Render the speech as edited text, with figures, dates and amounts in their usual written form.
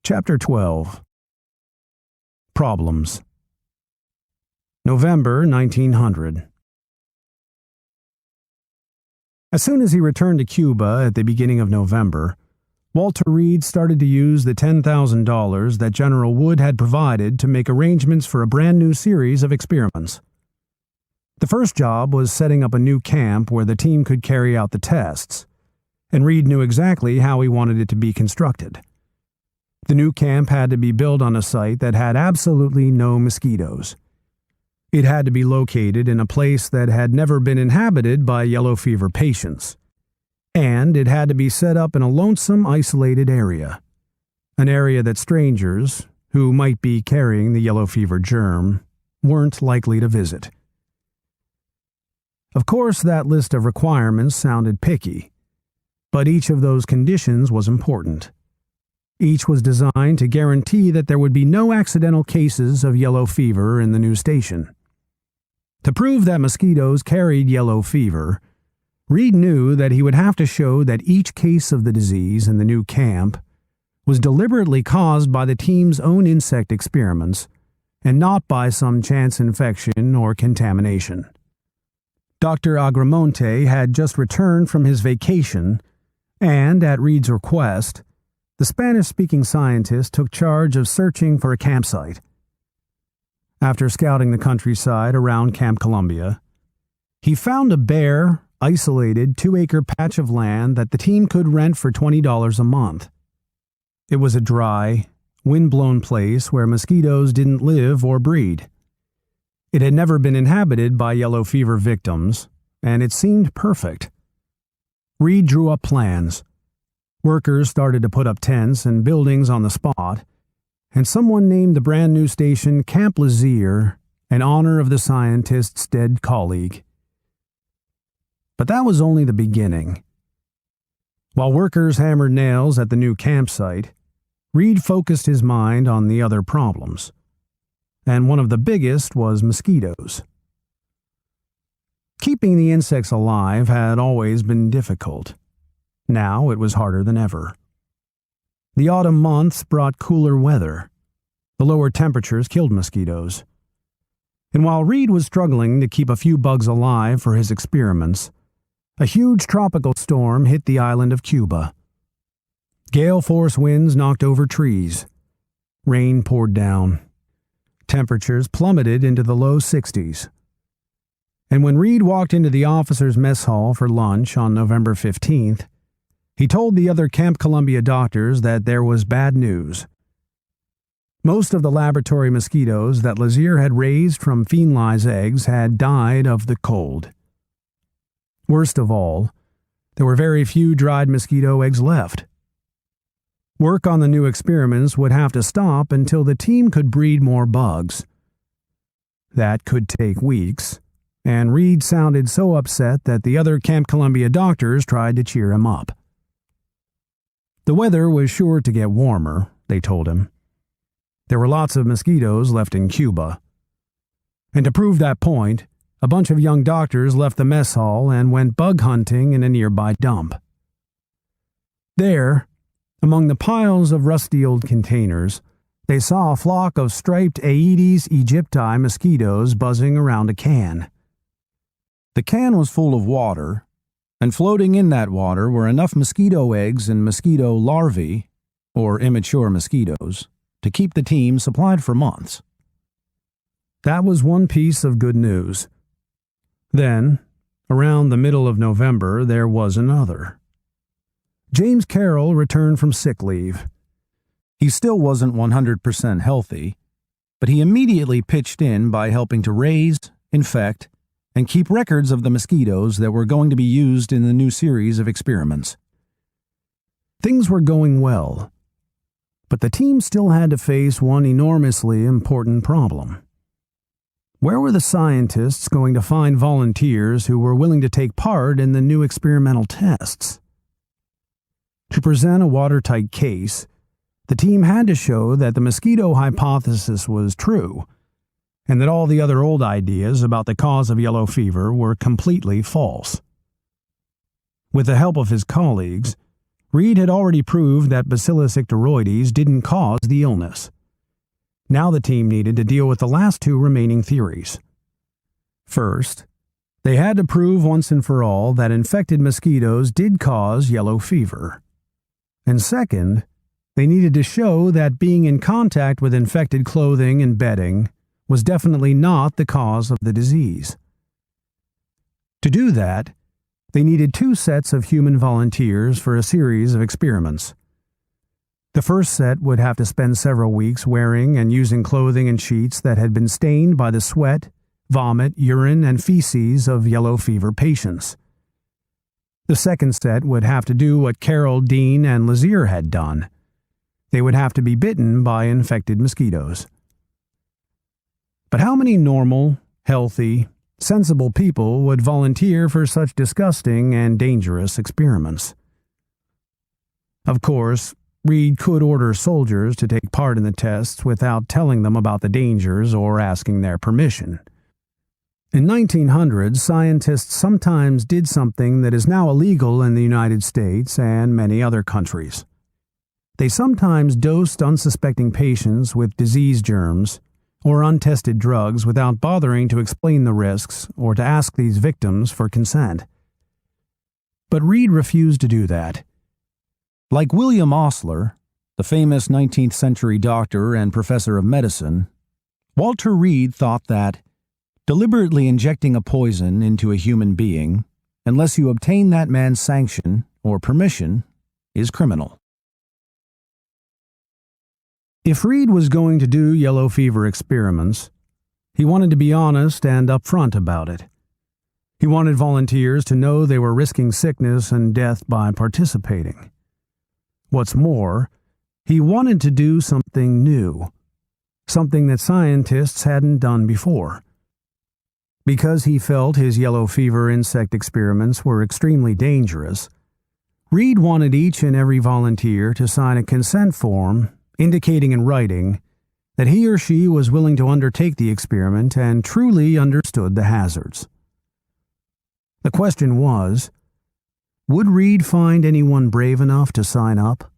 Chapter 12. Problems. November 1900. As soon as he returned to Cuba at the beginning of November, Walter Reed started to use the $10,000 that General Wood had provided to make arrangements for a brand new series of experiments. The first job was setting up a new camp where the team could carry out the tests, and Reed knew exactly how he wanted it to be constructed. The new camp had to be built on a site that had absolutely no mosquitoes. It had to be located in a place that had never been inhabited by yellow fever patients. And it had to be set up in a lonesome, isolated area. An area that strangers, who might be carrying the yellow fever germ, weren't likely to visit. Of course, that list of requirements sounded picky, but each of those conditions was important. Each was designed to guarantee that there would be no accidental cases of yellow fever in the new station. To prove that mosquitoes carried yellow fever, Reed knew that he would have to show that each case of the disease in the new camp was deliberately caused by the team's own insect experiments and not by some chance infection or contamination. Dr. Agramonte had just returned from his vacation, and at Reed's request, the Spanish-speaking scientist took charge of searching for a campsite. After scouting the countryside around Camp Columbia, he found a bare, isolated 2-acre patch of land that the team could rent for $20 a month. It was a dry, wind-blown place where mosquitoes didn't live or breed. It had never been inhabited by yellow fever victims, and it seemed perfect. Reed drew up plans. Workers started to put up tents and buildings on the spot, and someone named the brand new station Camp Lazier in honor of the scientist's dead colleague. But that was only the beginning. While workers hammered nails at the new campsite, Reed focused his mind on the other problems, and one of the biggest was mosquitoes. Keeping the insects alive had always been difficult. Now it was harder than ever. The autumn months brought cooler weather. The lower temperatures killed mosquitoes. And while Reed was struggling to keep a few bugs alive for his experiments, a huge tropical storm hit the island of Cuba. Gale-force winds knocked over trees. Rain poured down. Temperatures plummeted into the low 60s. And when Reed walked into the officers' mess hall for lunch on November 15th, he told the other Camp Columbia doctors that there was bad news. Most of the laboratory mosquitoes that Lazier had raised from Feenlai's eggs had died of the cold. Worst of all, there were very few dried mosquito eggs left. Work on the new experiments would have to stop until the team could breed more bugs. That could take weeks, and Reed sounded so upset that the other Camp Columbia doctors tried to cheer him up. The weather was sure to get warmer, they told him. There were lots of mosquitoes left in Cuba. And to prove that point, a bunch of young doctors left the mess hall and went bug hunting in a nearby dump. There, among the piles of rusty old containers, they saw a flock of striped Aedes aegypti mosquitoes buzzing around a can. The can was full of water, and floating in that water were enough mosquito eggs and mosquito larvae, or immature mosquitoes, to keep the team supplied for months. That was one piece of good news. Then, around the middle of November, there was another. James Carroll returned from sick leave. He still wasn't 100% healthy, but he immediately pitched in by helping to raise, infect, and keep records of the mosquitoes that were going to be used in the new series of experiments. Things were going well, but the team still had to face one enormously important problem. Where were the scientists going to find volunteers who were willing to take part in the new experimental tests? To present a watertight case, the team had to show that the mosquito hypothesis was true, and that all the other old ideas about the cause of yellow fever were completely false. With the help of his colleagues, Reed had already proved that Bacillus icteroides didn't cause the illness. Now the team needed to deal with the last two remaining theories. First, they had to prove once and for all that infected mosquitoes did cause yellow fever. And second, they needed to show that being in contact with infected clothing and bedding was definitely not the cause of the disease. To do that, they needed two sets of human volunteers for a series of experiments. The first set would have to spend several weeks wearing and using clothing and sheets that had been stained by the sweat, vomit, urine, and feces of yellow fever patients. The second set would have to do what Carroll, Dean, and Lazier had done. They would have to be bitten by infected mosquitoes. But how many normal, healthy, sensible people would volunteer for such disgusting and dangerous experiments? Of course, Reed could order soldiers to take part in the tests without telling them about the dangers or asking their permission. In 1900, scientists sometimes did something that is now illegal in the United States and many other countries. They sometimes dosed unsuspecting patients with disease germs or untested drugs without bothering to explain the risks or to ask these victims for consent. But Reed refused to do that. Like William Osler, the famous 19th century doctor and professor of medicine, Walter Reed thought that deliberately injecting a poison into a human being, unless you obtain that man's sanction or permission, is criminal. If Reed was going to do yellow fever experiments, he wanted to be honest and upfront about it. He wanted volunteers to know they were risking sickness and death by participating. What's more, he wanted to do something new, something that scientists hadn't done before. Because he felt his yellow fever insect experiments were extremely dangerous, Reed wanted each and every volunteer to sign a consent form indicating in writing that he or she was willing to undertake the experiment and truly understood the hazards. The question was, would Reed find anyone brave enough to sign up?